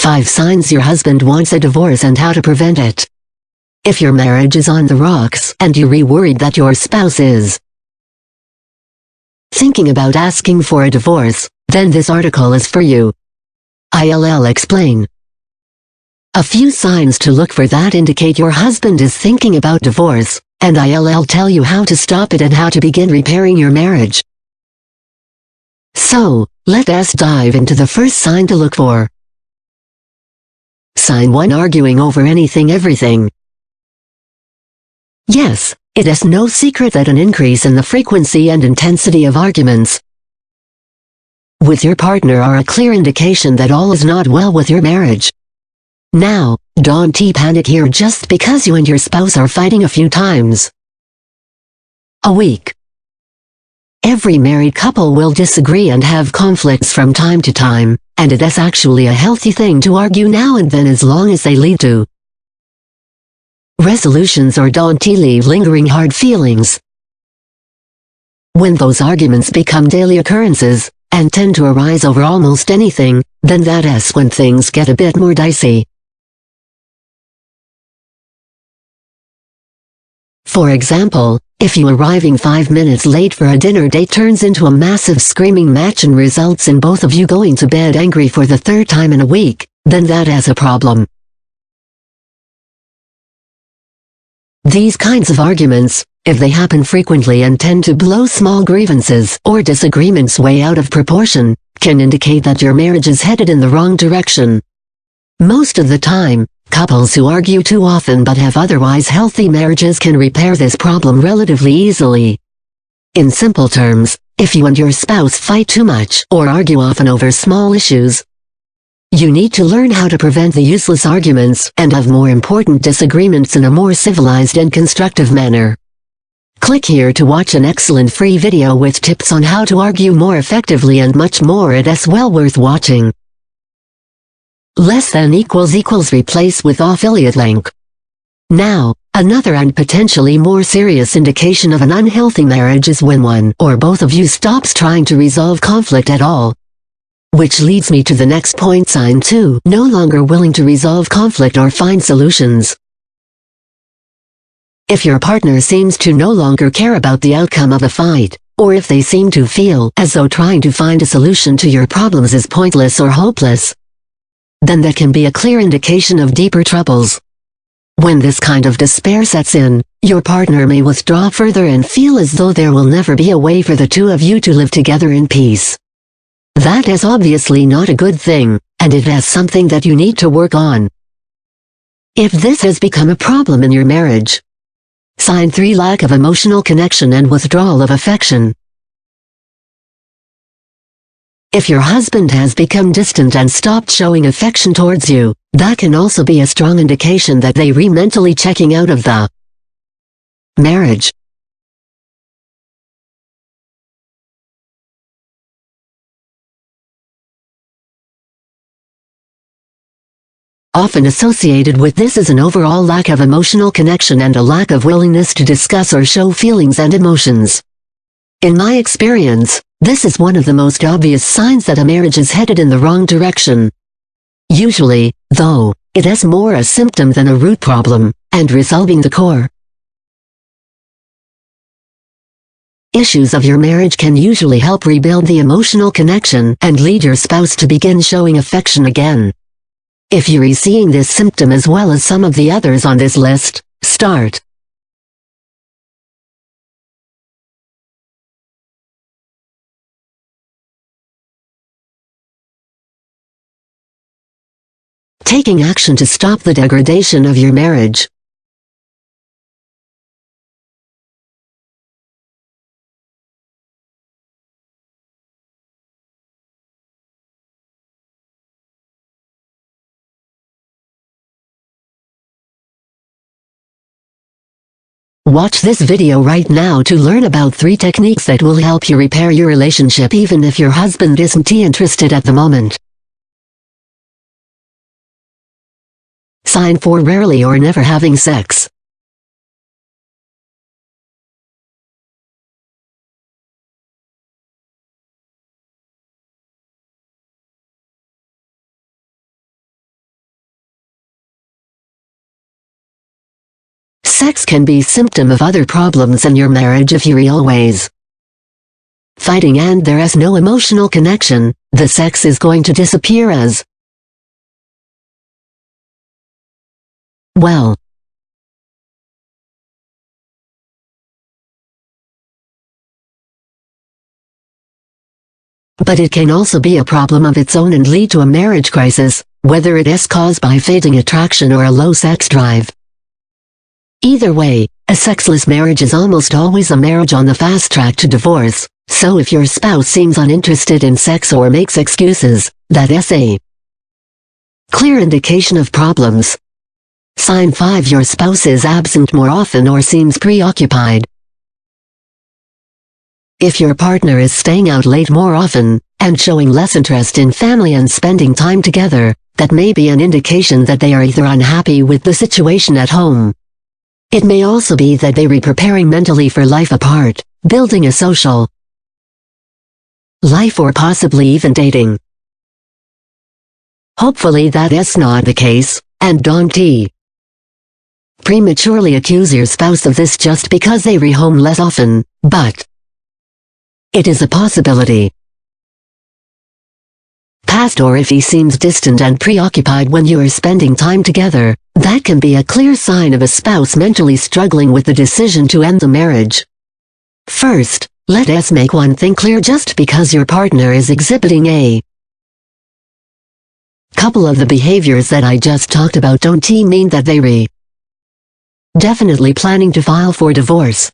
5 signs your husband wants a divorce and how to prevent it. If your marriage is on the rocks and you're worried that your spouse is thinking about asking for a divorce, then this article is for you. I'll explain a few signs to look for that indicate your husband is thinking about divorce, and I'll tell you how to stop it and how to begin repairing your marriage. So, let us dive into the first sign to look for. Sign 1: arguing over anything, everything. Yes, it is no secret that an increase in the frequency and intensity of arguments with your partner are a clear indication that all is not well with your marriage. Now, don't panic here just because you and your spouse are fighting a few times a week. Every married couple will disagree and have conflicts from time to time, and it is actually a healthy thing to argue now and then as long as they lead to resolutions or don't leave lingering hard feelings. When those arguments become daily occurrences, and tend to arise over almost anything, then that is when things get a bit more dicey. For example, if you arriving 5 minutes late for a dinner date turns into a massive screaming match and results in both of you going to bed angry for the 3rd time in a week, then that is a problem. These kinds of arguments, if they happen frequently and tend to blow small grievances or disagreements way out of proportion, can indicate that your marriage is headed in the wrong direction. Most of the time, couples who argue too often but have otherwise healthy marriages can repair this problem relatively easily. In simple terms, if you and your spouse fight too much or argue often over small issues, you need to learn how to prevent the useless arguments and have more important disagreements in a more civilized and constructive manner. Click here to watch an excellent free video with tips on how to argue more effectively and much more. It is well worth watching. Less than equals replace with affiliate link. Now, another and potentially more serious indication of an unhealthy marriage is when one or both of you stops trying to resolve conflict at all. Which leads me to the next point: sign 2: no longer willing to resolve conflict or find solutions. If your partner seems to no longer care about the outcome of a fight, or if they seem to feel as though trying to find a solution to your problems is pointless or hopeless, then that can be a clear indication of deeper troubles. When this kind of despair sets in, your partner may withdraw further and feel as though there will never be a way for the two of you to live together in peace. That is obviously not a good thing, and it is something that you need to work on. If this has become a problem in your marriage. Sign 3: lack of emotional connection and withdrawal of affection. If your husband has become distant and stopped showing affection towards you, that can also be a strong indication that they are mentally checking out of the marriage. Often associated with this is an overall lack of emotional connection and a lack of willingness to discuss or show feelings and emotions. In my experience, this is one of the most obvious signs that a marriage is headed in the wrong direction. Usually, though, it is more a symptom than a root problem, and resolving the core issues of your marriage can usually help rebuild the emotional connection and lead your spouse to begin showing affection again. If you're seeing this symptom as well as some of the others on this list, start taking action to stop the degradation of your marriage. Watch this video right now to learn about 3 techniques that will help you repair your relationship even if your husband isn't interested at the moment. Sign 4: rarely or never having sex. sex can be symptom of other problems in your marriage if you're always fighting and there is no emotional connection. The sex is going to disappear as well. But it can also be a problem of its own and lead to a marriage crisis, whether it is caused by fading attraction or a low sex drive. Either way, a sexless marriage is almost always a marriage on the fast track to divorce, so if your spouse seems uninterested in sex or makes excuses, that is a clear indication of problems. Sign 5. Your spouse is absent more often or seems preoccupied. If your partner is staying out late more often, and showing less interest in family and spending time together, that may be an indication that they are either unhappy with the situation at home. It may also be that they are preparing mentally for life apart, building a social life or possibly even dating. Hopefully that is not the case, and don't prematurely accuse your spouse of this just because they rehome less often, but it is a possibility. Past or if he seems distant and preoccupied when you are spending time together, that can be a clear sign of a spouse mentally struggling with the decision to end the marriage. First, let us make one thing clear: just because your partner is exhibiting a couple of the behaviors that I just talked about don't mean that they definitely planning to file for divorce.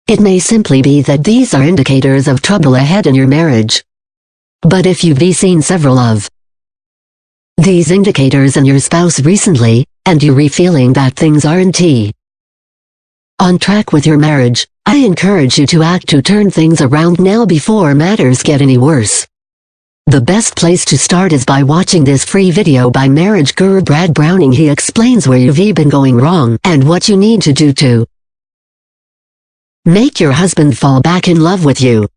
It may simply be that these are indicators of trouble ahead in your marriage. But if you've seen several of these indicators in your spouse recently, and you're feeling that things aren't on track with your marriage, I encourage you to act to turn things around now before matters get any worse. The best place to start is by watching this free video by marriage guru Brad Browning. He explains where you've been going wrong and what you need to do to make your husband fall back in love with you.